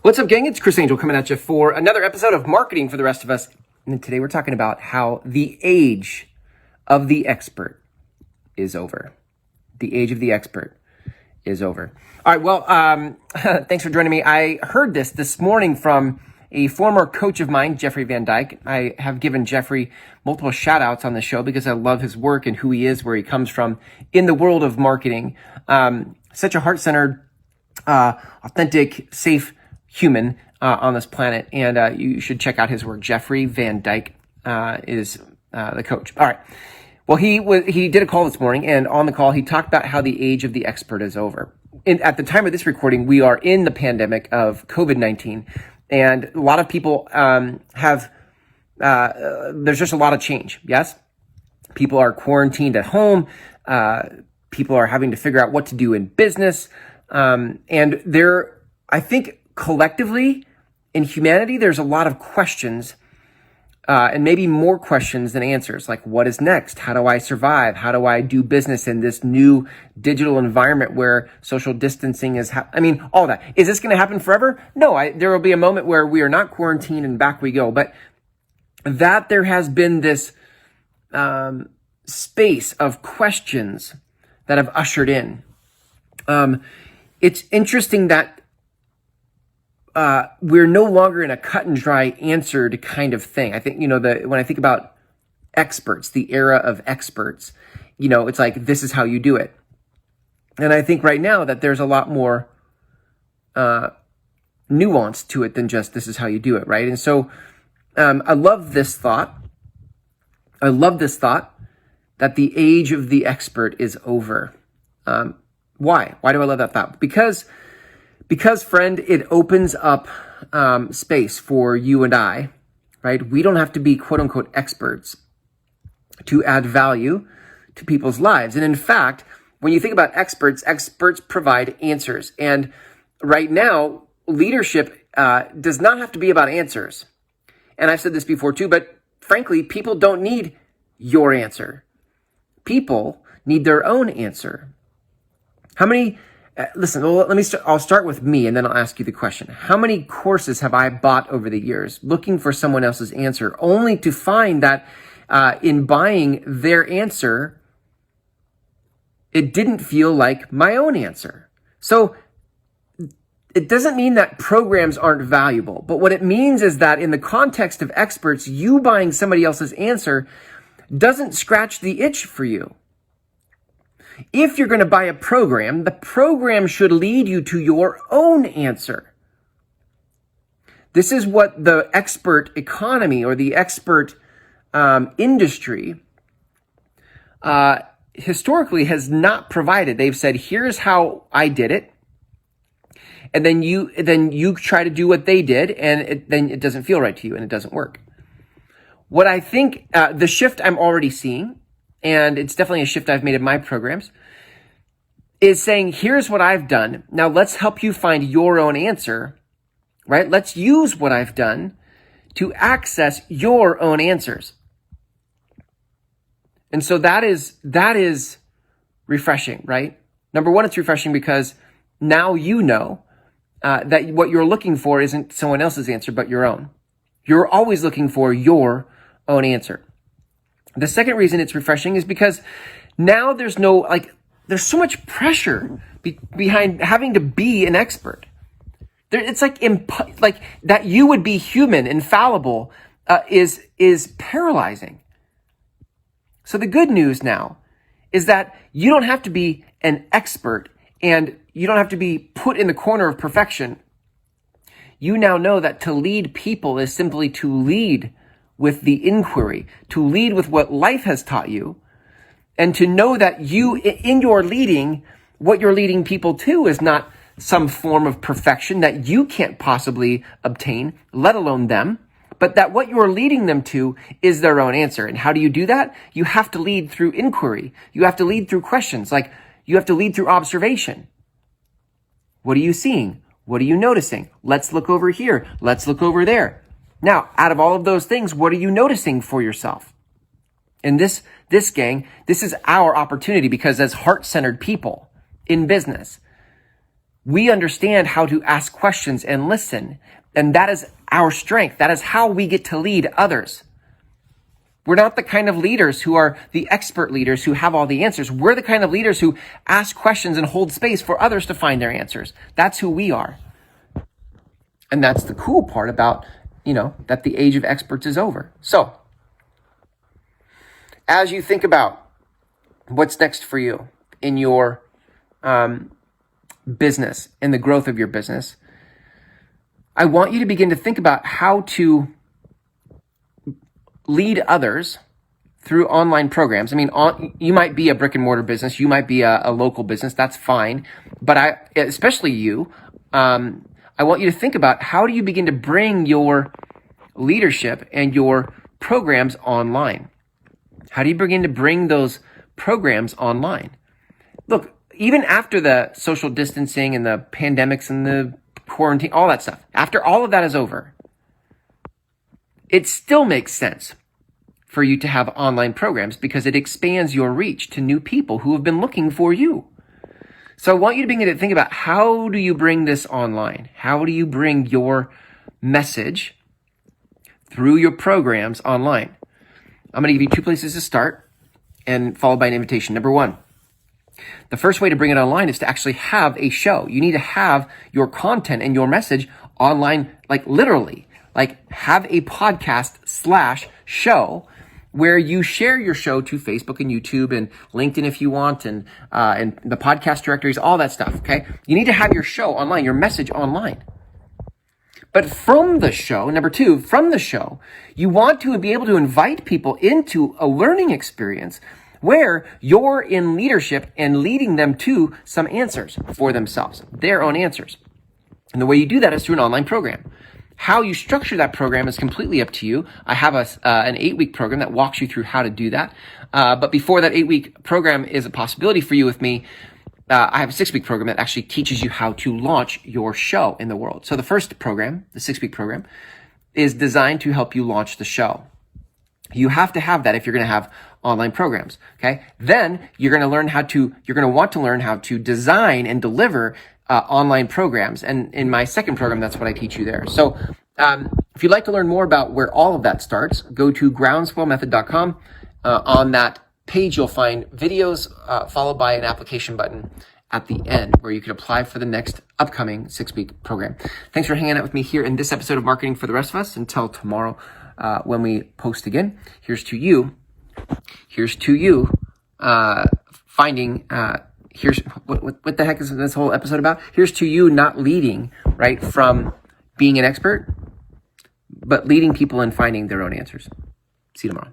What's up, gang? It's Chris Angel coming at you for another episode of Marketing for the Rest of Us. And today we're talking about how the age of the expert is over. The age of the expert is over. All right, well, thanks for joining me. I heard this morning from a former coach of mine, Jeffrey Van Dyk. I have given Jeffrey multiple shout outs on the show because I love his work and who he is, where he comes from in the world of marketing. Such a heart-centered, authentic, safe human on this planet, and you should check out his work. Jeffrey Van Dyk is the coach. All right. Well, he did a call this morning, and on the call, he talked about how the age of the expert is over. At the time of this recording, we are in the pandemic of COVID-19, and a lot of people there's just a lot of change. Yes, people are quarantined at home. People are having to figure out what to do in business, and I think collectively in humanity, there's a lot of questions, and maybe more questions than answers. Like, what is next? How do I survive? How do I do business in this new digital environment where social distancing is, all that. Is this going to happen forever? No, there will be a moment where we are not quarantined and back we go. But that there has been this space of questions that have ushered in. It's interesting that we're no longer in a cut and dry answered kind of thing. I think, when I think about experts, the era of experts, it's like, this is how you do it. And I think right now that there's a lot more nuance to it than just, this is how you do it, right? And so I love this thought. I love this thought that the age of the expert is over. Why? Why do I love that thought? Because, friend, it opens up space for you and I, right? We don't have to be quote unquote experts to add value to people's lives. And in fact, when you think about experts provide answers. And right now, leadership does not have to be about answers. And I've said this before too, but frankly, people don't need your answer. People need their own answer. How many... Listen, I'll start with me, and then I'll ask you the question. How many courses have I bought over the years looking for someone else's answer, only to find that in buying their answer, it didn't feel like my own answer? So it doesn't mean that programs aren't valuable, but what it means is that in the context of experts, you buying somebody else's answer doesn't scratch the itch for you. If you're going to buy a program, the program should lead you to your own answer. This is what the expert economy or the expert industry historically has not provided. They've said, here's how I did it. And then you try to do what they did, and then it doesn't feel right to you and it doesn't work. What I think, the shift I'm already seeing, and it's definitely a shift I've made in my programs, is saying, here's what I've done. Now let's help you find your own answer, right? Let's use what I've done to access your own answers. And so that is refreshing, right? Number one, it's refreshing because now you know that what you're looking for isn't someone else's answer, but your own. You're always looking for your own answer. The second reason it's refreshing is because now there's so much pressure behind having to be an expert. It's like that you would be human, infallible, is paralyzing. So the good news now is that you don't have to be an expert and you don't have to be put in the corner of perfection. You now know that to lead people is simply to lead with the inquiry, to lead with what life has taught you, and to know that in your leading, what you're leading people to is not some form of perfection that you can't possibly obtain, let alone them, but that what you're leading them to is their own answer. And how do you do that? You have to lead through inquiry. You have to lead through questions. Like, you have to lead through observation. What are you seeing? What are you noticing? Let's look over here. Let's look over there. Now, out of all of those things, what are you noticing for yourself? And this gang, this is our opportunity, because as heart-centered people in business, We understand how to ask questions and listen. And that is our strength. That is how we get to lead others. We're not the kind of leaders who are the expert leaders who have all the answers. We're the kind of leaders who ask questions and hold space for others to find their answers. That's who we are. And that's the cool part about, that the age of experts is over. So, as you think about what's next for you in your business and the growth of your business, I want you to begin to think about how to lead others through online programs. I mean, you might be a brick and mortar business. You might be a local business. That's fine. But especially you, I want you to think about how do you begin to bring your leadership and your programs online? How do you begin to bring those programs online? Look, even after the social distancing and the pandemics and the quarantine, all that stuff, after all of that is over, it still makes sense for you to have online programs because it expands your reach to new people who have been looking for you. So I want you to begin to think about, how do you bring this online? How do you bring your message through your programs online? I'm going to give you 2 places to start and followed by an invitation. Number 1, the first way to bring it online is to actually have a show. You need to have your content and your message online, like literally. Like, have a podcast/show where you share your show to Facebook and YouTube and LinkedIn if you want, and the podcast directories, all that stuff, okay? You need to have your show online, your message online. But from the show, number 2, from the show, you want to be able to invite people into a learning experience where you're in leadership and leading them to some answers for themselves, their own answers. And the way you do that is through an online program. How you structure that program is completely up to you. I have an 8-week program that walks you through how to do that. But before that 8-week program is a possibility for you with me, I have a 6-week program that actually teaches you how to launch your show in the world. So the first program, the 6-week program, is designed to help you launch the show. You have to have that if you're going to have online programs, okay? Then you're going to want to learn how to design and deliver online programs. And in my second program, that's what I teach you there. So if you'd like to learn more about where all of that starts, go to groundswellmethod.com. On that page, you'll find videos followed by an application button at the end where you can apply for the next upcoming 6-week program. Thanks for hanging out with me here in this episode of Marketing for the Rest of Us. Until tomorrow when we post again, here's to you finding... Here's what the heck is this whole episode about? Here's to you not leading, right, from being an expert, but leading people and finding their own answers. See you tomorrow.